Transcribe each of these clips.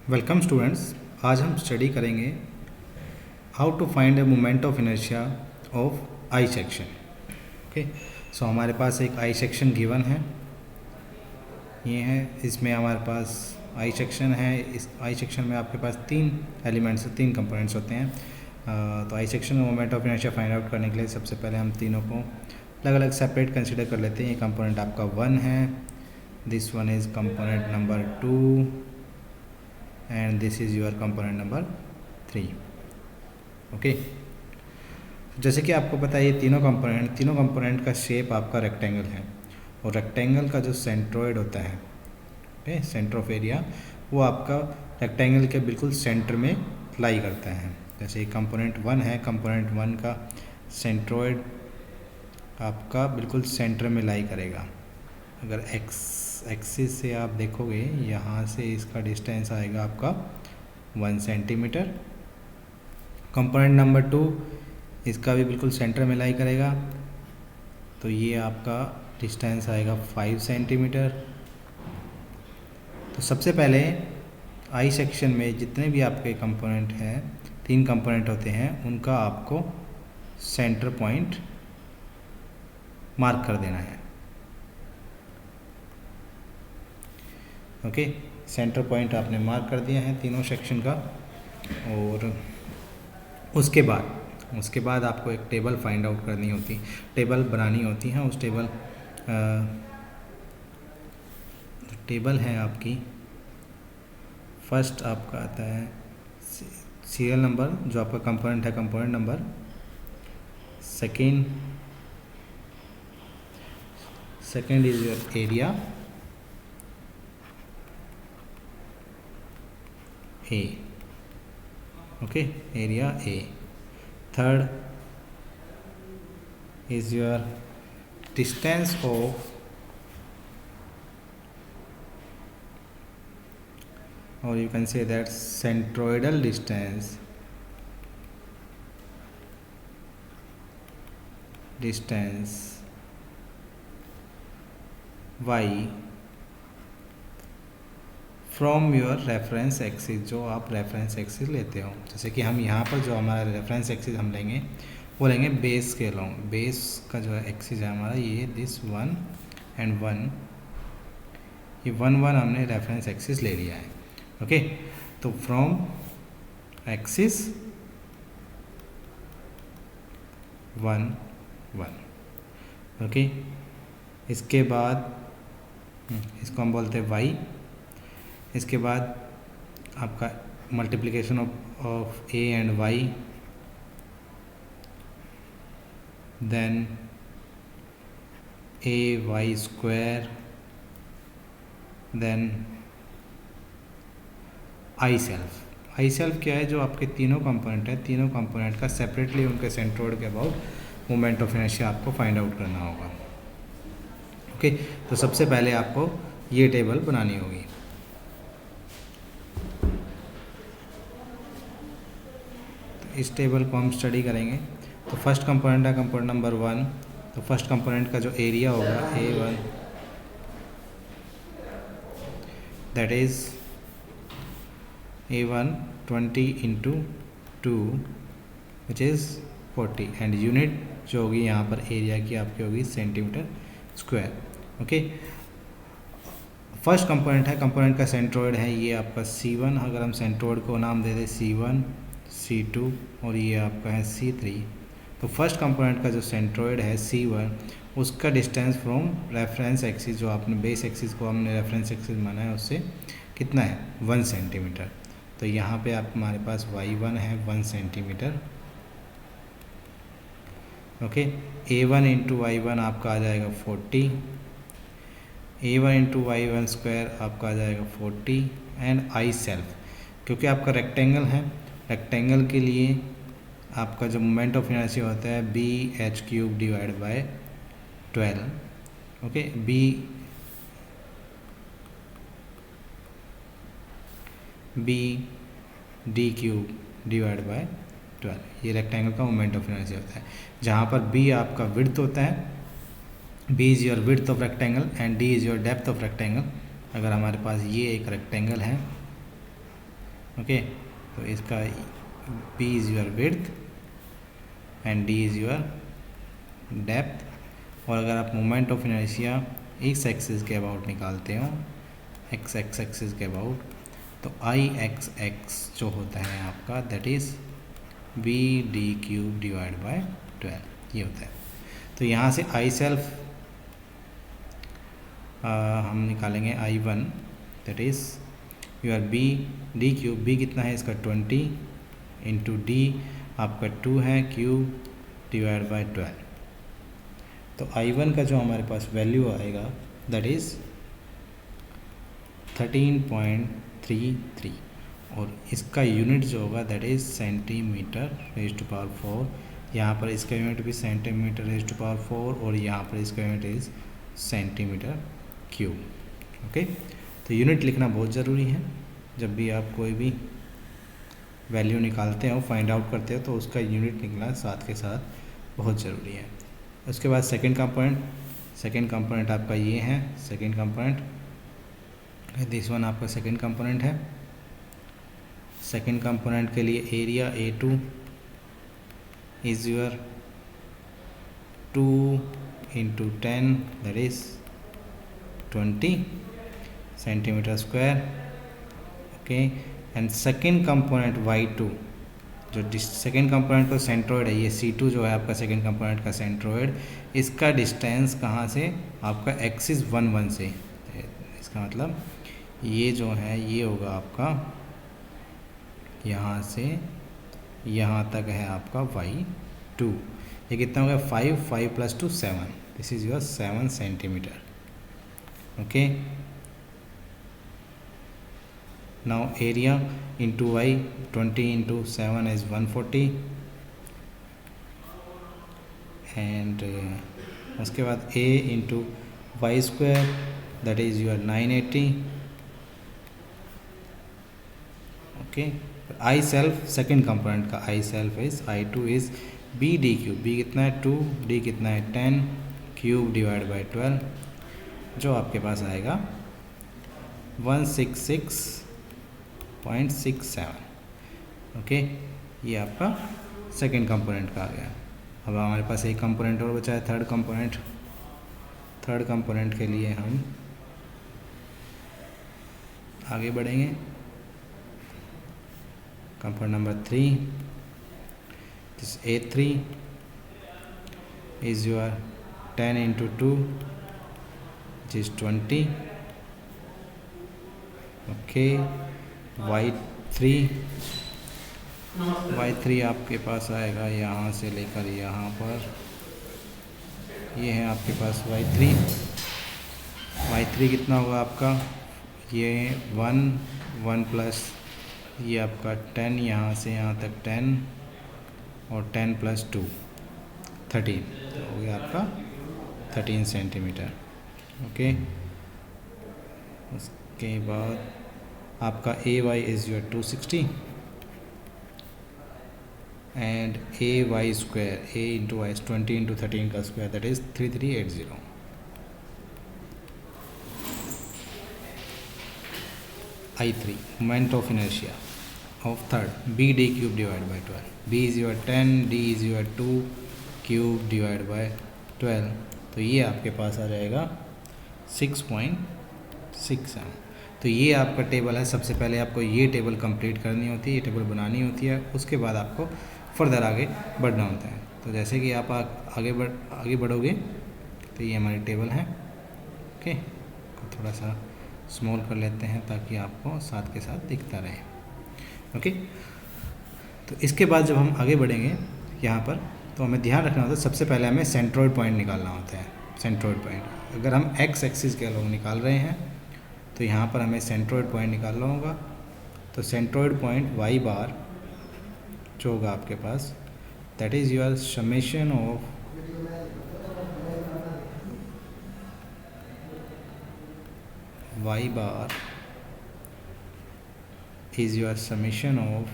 Welcome students. आज हम study करेंगे how to find a moment of inertia of I section. Okay, so हमारे पास एक आई सेक्शन गिवन है, ये है। इसमें हमारे पास आई सेक्शन है। इस आई सेक्शन में आपके पास तीन एलिमेंट्स, तीन कंपोनेंट्स होते हैं। तो आई सेक्शन में moment of inertia find out करने के लिए सबसे पहले हम तीनों को अलग अलग सेपरेट कंसिडर कर लेते हैं। ये कंपोनेंट आपका 1 है, this one is component number 2 and this is your component number 3। Okay, जैसे कि आपको पता है ये तीनों कंपोनेंट का शेप आपका रेक्टेंगल है, और रेक्टेंगल का जो सेंट्रोइड होता है, ओके, सेंटर ऑफ एरिया, वो आपका रेक्टेंगल के बिल्कुल सेंटर में लाई करता है। जैसे कंपोनेंट 1 है, कंपोनेंट 1 का सेंट्रोइड आपका बिल्कुल सेंटर में लाई करेगा। अगर एक्सिस से आप देखोगे, यहाँ से इसका डिस्टेंस आएगा आपका 1 सेंटीमीटर। कंपोनेंट नंबर 2 इसका भी बिल्कुल सेंटर में लाई करेगा, तो ये आपका डिस्टेंस आएगा 5 सेंटीमीटर। तो सबसे पहले आई सेक्शन में जितने भी आपके कंपोनेंट हैं, 3 कंपोनेंट होते हैं, उनका आपको सेंटर पॉइंट मार्क कर देना है। ओके, सेंटर पॉइंट आपने मार्क कर दिया है तीनों सेक्शन का। और उसके बाद आपको एक टेबल फाइंड आउट करनी होती, टेबल बनानी होती है। उस टेबल है आपकी, फर्स्ट आपका आता है सीरियल नंबर, जो आपका कंपोनेंट है, component number. Second is your area, A, okay, area A। Third is your distance of, or you can say that centroidal distance y from your reference axis, जो आप reference axis लेते हो। जैसे कि हम यहाँ पर जो हमारा रेफरेंस एक्सिस हम लेंगे, वो लेंगे बेस के लॉन्ग। बेस का जो एक्सिस है हमारा, ये दिस 1 and 1, ये 1 1 हमने रेफरेंस एक्सिस ले लिया है। ओके, तो फ्रॉम एक्सिस 1 1। ओके, इसके बाद इसको हम बोलते हैं y। इसके बाद आपका multiplication of a and y, then ay square, then I self क्या है, जो आपके तीनों कंपोनेंट है, तीनों कंपोनेंट का सेपरेटली उनके सेंट्रोइड के अबाउट मोमेंट ऑफ इनर्शिया आपको फाइंड आउट करना होगा। ओके, तो सबसे पहले आपको ये टेबल बनानी होगी। इस टेबल को हम स्टडी करेंगे। तो फर्स्ट कंपोनेंट है कंपोनेंट नंबर 1, तो फर्स्ट कंपोनेंट का जो एरिया होगा A1, that is A1 20 × 2 which is 40, and unit जो होगी यहाँ पर एरिया की आपकी होगी centimetre square. Okay, first component है, कंपोनेंट का सेंट्रोइड है ये आपका C1। अगर हम सेंट्रोइड को नाम दे दें C1, C2 और ये आपका है C3। तो फर्स्ट कंपोनेंट का जो सेंट्रोइड है C1, उसका डिस्टेंस फ्रॉम रेफरेंस एक्सिस, जो आपने बेस एक्सिस को हमने रेफरेंस एक्सिस माना है, उससे कितना है 1 सेंटीमीटर। तो यहाँ पे आप हमारे पास y1 है 1 सेंटीमीटर। ओके, A1 × y1 आपका आ जाएगा 40, A1 × y1 स्क्वायर आपका आ जाएगा 40, एंड आई सेल्फ, क्योंकि आपका रेक्टेंगल है, रेक्टेंगल के लिए आपका जो मोमेंट ऑफ इनर्शिया होता है BH³ / 12। ओके, BD³ / 12, ये रेक्टेंगल का मोमेंट ऑफ इनर्शिया होता है। जहाँ पर B आपका विड्थ होता है, B is your width of rectangle and D is your depth of rectangle. अगर हमारे पास ये एक रेक्टेंगल है, ओके। तो इसका b is your width and d is your depth. और अगर आप मोमेंट ऑफ इनर्शिया इस एक्सिस के अबाउट निकालते हो, एक्स एक्सिस के अबाउट, तो आई एक्स एक्स जो होता है आपका that is B D cube divide by 12, ये होता है। तो यहाँ से आई सेल्फ हम निकालेंगे I1 that is your B D cube, B कितना है इसका 20 इंटू डी आपका 2 है क्यूब डिवाइड बाय 12। तो I1 का जो हमारे पास वैल्यू आएगा दैट इज़ 13.33 और इसका यूनिट जो होगा that is centimetre raise to power 4। यहाँ पर इसका यूनिट भी सेंटीमीटर रेज़ टू पावर 4 और यहाँ पर इसका unit is centimetre cube. Okay, तो यूनिट लिखना बहुत ज़रूरी है। जब भी आप कोई भी वैल्यू निकालते हो, फाइंड आउट करते हो, तो उसका यूनिट निकलना साथ के साथ बहुत ज़रूरी है। उसके बाद सेकंड कंपोनेंट आपका ये है। सेकंड कंपोनेंट दिस वन आपका सेकंड कंपोनेंट है। सेकंड कंपोनेंट के लिए area A2 is your 2 into 10 that is 20 centimetre square. Okay, and second component Y2 जो सेकंड कंपोनेंट का सेंट्रोइड है, ये C2 जो है आपका सेकंड कंपोनेंट का सेंट्रोइड, इसका डिस्टेंस कहाँ से, आपका एक्सिस 1 1 से। इसका मतलब ये जो है ये होगा आपका यहाँ से यहाँ तक है आपका Y2। ये कितना होगा 5 प्लस 2 7, this is your 7 centimetre. Okay, now area into Y 20 into 7 is 140 and उसके बाद a into Y square that is your 980। Okay, I self second component का I self is I2 is B D cube, B कितना है 2, D कितना है 10 cube divide by 12, जो आपके पास आएगा 166.67। ओके, ये आपका सेकेंड कंपोनेंट का आ गया। अब हमारे पास एक कंपोनेंट और बचा है, थर्ड कंपोनेंट। थर्ड कंपोनेंट के लिए हम आगे बढ़ेंगे। Component number 3, this A3 is your 10 into 2 which is 20। Okay, Y3 आपके पास आएगा यहाँ से लेकर यहाँ पर, ये है आपके पास Y3 कितना होगा आपका, ये 1 प्लस ये आपका 10, यहाँ से यहाँ तक 10 और 10 प्लस 2 13, तो हो गया आपका 13 सेंटीमीटर। ओके, उसके बाद आपका AY is your 260 and AY square, A into Y 20 into 13 का square that is 3380। I3 moment of inertia of third B D cube divide by 12, B is your 10, D is your 2 cube divide by 12, तो ये आपके पास आ जाएगा 6.67। तो ये आपका टेबल है। सबसे पहले आपको ये टेबल कंप्लीट करनी होती है, ये टेबल बनानी होती है, उसके बाद आपको फर्दर आगे बढ़ना होता है। तो जैसे कि आप आगे बढ़ोगे तो ये हमारी टेबल है। ओके, थोड़ा सा स्मॉल कर लेते हैं ताकि आपको साथ के साथ दिखता रहे। ओके, तो इसके बाद जब हम आगे बढ़ेंगे यहाँ पर, तो हमें ध्यान रखना होता है, सबसे पहले हमें सेंट्रोइड पॉइंट निकालना होता है। सेंट्रोइड पॉइंट अगर हम एक्स एक्सिस के लोग निकाल रहे हैं तो यहाँ पर हमें सेंट्रोइड पॉइंट निकालना होगा। तो सेंट्रोइड पॉइंट वाई बार जो होगा आपके पास that is your summation of Y bar is your summation of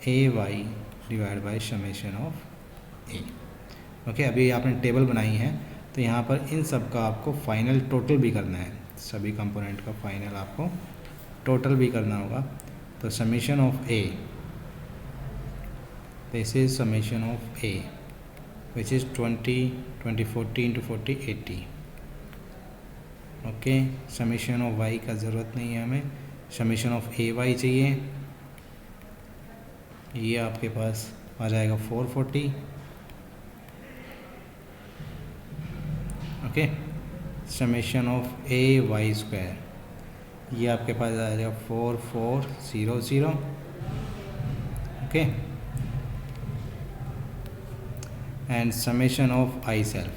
AY divide by summation of A। Okay, अभी आपने टेबल बनाई है तो यहाँ पर इन सब का आपको फाइनल टोटल भी करना है। सभी कंपोनेंट का फाइनल आपको टोटल भी करना होगा। तो summation of A, this is summation of A which is 20, 20, 40 into 40, 80। Okay, summation of Y का ज़रूरत नहीं है हमें, समीशन ऑफ ए वाई चाहिए। ये आपके पास आ जाएगा 440। Okay, summation of A Y square, ये आपके पास आ जाएगा 4400। Okay, and summation of I self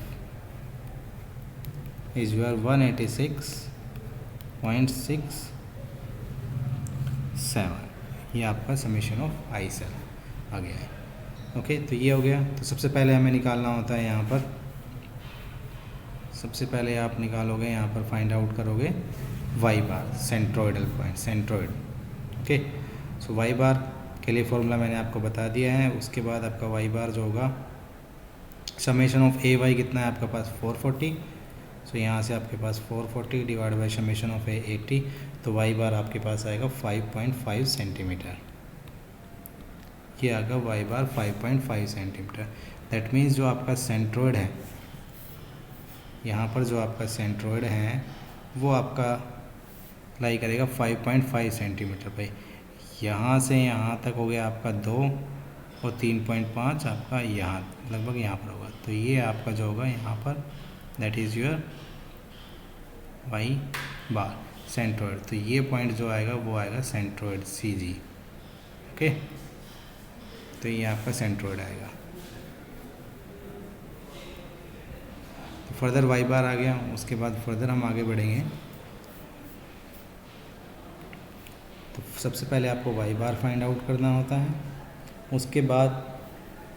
is your 186.67। ये आपका समेशन ऑफ आई सेल्फ आ गया है। ओके, तो ये हो गया। तो सबसे पहले हमें निकालना होता है यहाँ पर, सबसे पहले आप निकालोगे यहाँ पर, फाइंड आउट करोगे वाई बार, सेंट्रोइडल पॉइंट, सेंट्रोइड। ओके, सो वाई बार के लिए फॉर्मूला मैंने आपको बता दिया है। उसके बाद आपका वाई बार जो होगा, समेशन ऑफ ए वाई कितना है आपके पास 440। सो यहाँ से आपके पास 440 डिवाइड बाई समेशन ऑफ ए 80, तो वाई बार आपके पास आएगा 5.5 सेंटीमीटर। ये आएगा Y bar 5.5 centimetre. That means जो आपका सेंट्रोइड है, यहाँ पर जो आपका सेंट्रोइड है वो आपका लाई करेगा 5.5 सेंटीमीटर पे। यहाँ से यहाँ तक हो गया आपका 2 और 3.5 आपका यहाँ लगभग यहाँ पर होगा। तो ये आपका जो होगा यहाँ पर, that is your Y bar centroid. तो ये पॉइंट जो आएगा वो आएगा सेंट्रोइड सी जी। ओके, तो ये आपका सेंट्रोइड आएगा। तो फर्दर वाई बार आ गया। उसके बाद फर्दर हम आगे बढ़ेंगे। तो सबसे पहले आपको वाई बार फाइंड आउट करना होता है। उसके बाद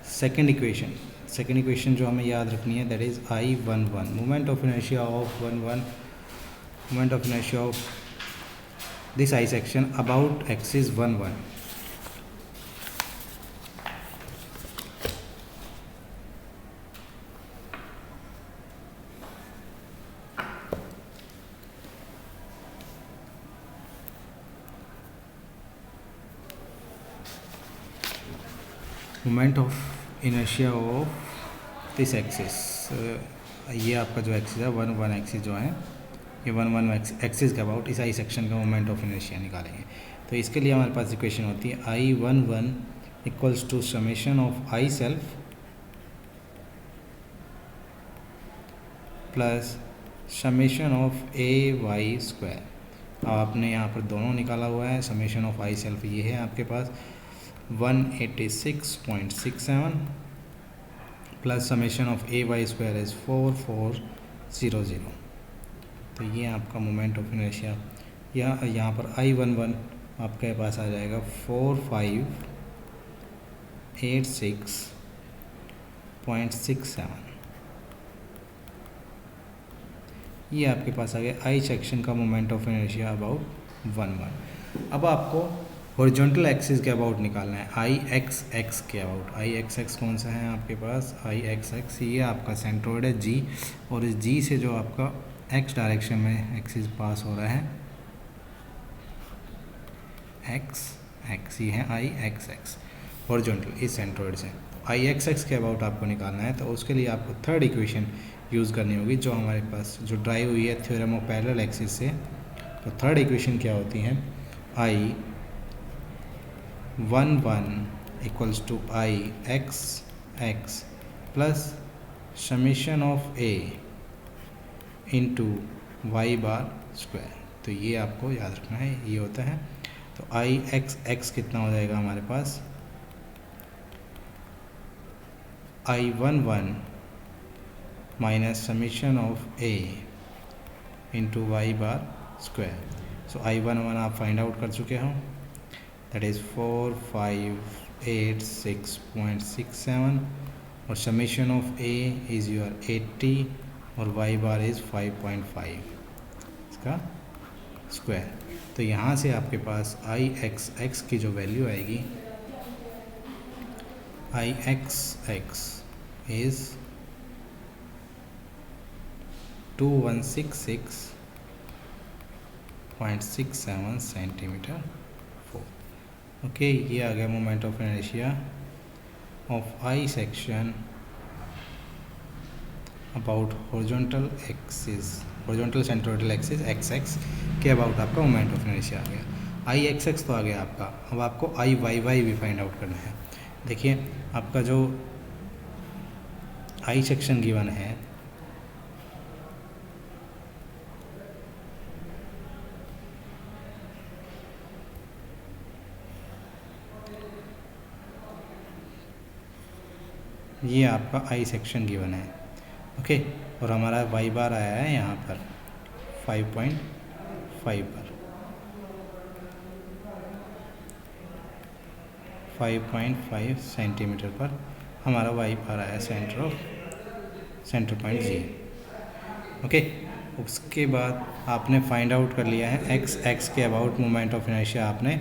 सेकंड इक्वेशन जो हमें याद रखनी है, that is I11, moment of inertia of 11, moment of inertia of this I section about axis 11। Moment of inertia of this axis, ये आपका जो एक्सिस है 1 एक्सिस जो है, ये 1 एक्सिस के अबाउट इस आई सेक्शन का मोमेंट ऑफ इनर्शिया निकालेंगे। तो इसके लिए हमारे पास इक्वेशन होती है I11 equals to summation of I self plus summation of A Y square. अब आपने यहाँ पर दोनों निकाला हुआ है। समेशन ऑफ आई सेल्फ ये है आपके पास 186.67 plus summation of A Y square is 4400। तो ये आपका मोमेंट ऑफ इनर्शिया, यहाँ पर I11 आपके पास आ जाएगा 4586.67। ये आपके पास आ गया आई सेक्शन का मोमेंट ऑफ इनर्शिया अबाउट 11। अब आपको हॉरिजॉन्टल एक्सिस के अबाउट निकालना है, आई एक्स एक्स के अबाउट। आई एक्स एक्स कौन सा है आपके पास, आई एक्स एक्स ये आपका सेंट्रोइड है जी, और इस जी से जो आपका एक्स डायरेक्शन में एक्सिस पास हो रहा है, एक्स एक्स, ये है आई एक्स एक्स हॉरिजॉन्टल इस सेंट्रोइड से। आई एक्स एक्स के अबाउट आपको निकालना है, तो उसके लिए आपको थर्ड इक्वेशन यूज़ करनी होगी जो हमारे पास जो ड्राइव हुई है थ्योरम ऑफ पैरेलल एक्सिस से। तो थर्ड इक्वेशन क्या होती है, I11 equals to I X X plus summation of A into Y bar square. तो ये आपको याद रखना है, ये होता है। तो आई एक्स एक्स कितना हो जाएगा हमारे पास, I11 minus summation of A into Y bar square. So I11 आप फाइंड आउट कर चुके हो, दैट इज़ 4586.67 और summation of A is your 80 और वाई बार इज़ 5.5 इसका स्क्वायर। तो यहाँ से आपके पास आई एक्स एक्स की जो वैल्यू आएगी, I X X is 2166.67 centimetre 4। Okay, ये आ गया moment of inertia of I section about horizontal axis, horizontal centroidal axis X X के अबाउट आपका मोमेंट ऑफ इनर्शिया आ गया। आई एक्स एक्स तो आ गया आपका, अब आपको आई वाई वाई भी फाइंड आउट करना है। देखिए आपका जो आई सेक्शन गिवन है, ये आपका आई सेक्शन गिवन है। ओके, और हमारा वाई बार आया है यहाँ पर 5.5 पर, 5.5 सेंटीमीटर पर हमारा वाई बार आया सेंटर पॉइंट जी। ओके, उसके बाद आपने फाइंड आउट कर लिया है एक्स एक्स के अबाउट मोमेंट ऑफ इनर्शिया आपने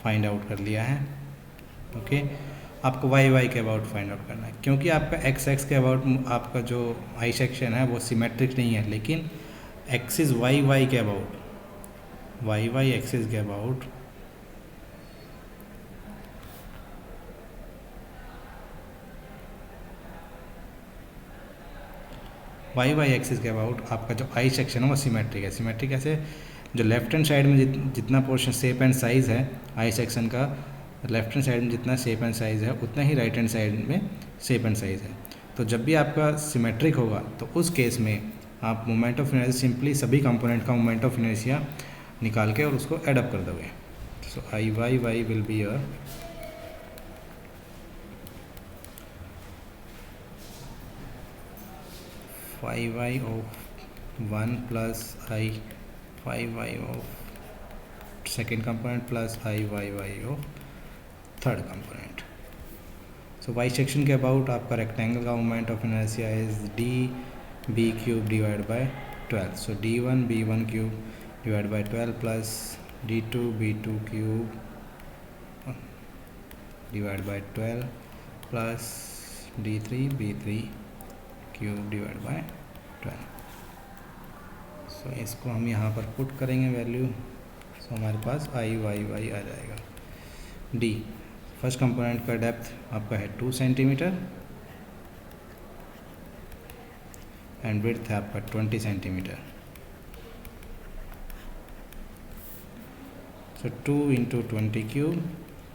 फाइंड आउट कर लिया है। ओके, आपको वाई वाई के अबाउट फाइंड आउट करना है, क्योंकि आपका एक्स एक्स के अबाउट आपका जो आई सेक्शन है वो सिमेट्रिक नहीं है, लेकिन एक्सिस वाई वाई के अबाउट, वाई वाई एक्सिस के अबाउट वाई वाई एक्सिस के अबाउट आपका जो आई सेक्शन है वो सिमेट्रिक है। सिमेट्रिक ऐसे, जो लेफ्ट हैंड साइड में जितना पोर्शन शेप एंड साइज़ है आई सेक्शन का, लेफ्ट हैंड साइड में जितना शेप एंड साइज़ है उतना ही राइट हैंड साइड में शेप एंड साइज़ है। तो जब भी आपका सिमेट्रिक होगा तो उस केस में आप मोमेंट ऑफ इनर्शिया सिंपली सभी कंपोनेंट का मोमेंट ऑफ इनर्शिया निकाल के और उसको एड अप कर दोगे। So I Y Y will be your five Y of 1 plus I 5 Y of second component plus I Y Y of third component. So Y section के about आपका rectangle का moment of inertia is D B cube divide by 12। So d1 b1 cube divide by 12 प्लस d2 b2 cube divide by 12 प्लस d3 b3 cube divide by 12। So इसको हम यहाँ पर put करेंगे वैल्यू, सो हमारे पास आई वाई वाई आ जाएगा। डी, फर्स्ट कंपोनेंट का डेप्थ आपका है 2 सेंटीमीटर एंड विड्थ है आपका 20 centimetre. So 2 into 20 cube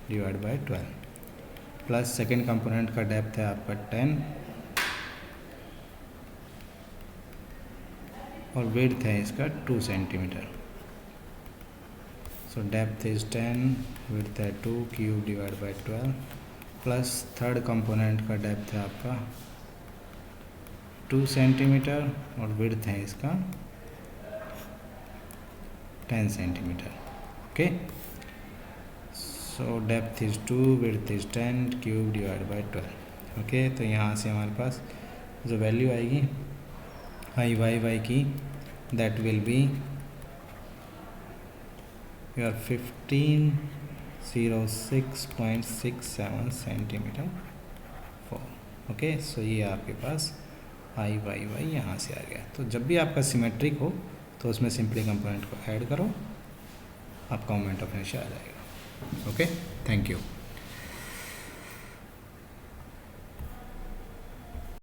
divide by 12 plus second component का डेप्थ है आपका 10 और विड्थ है इसका 2 centimetre. So depth is 10, width है 2 cube divide by 12 plus third component का डेप्थ है आपका 2 सेंटीमीटर और विड्थ है इसका 10 centimetre. Okay, so depth is 2, width is 10 cube divide by 12। Okay, तो यहाँ से हमारे पास जो वैल्यू आएगी आई वाई वाई की, that will be your 1506.67 centimetre 4। Okay, so ये आपके पास आई वाई वाई यहाँ से आ गया। तो जब भी आपका सिमेट्रिक हो तो उसमें सिंपली कंपोनेंट को ऐड करो, आपका मोमेंट ऑफ इनर्शिया आ जाएगा। Okay, thank you.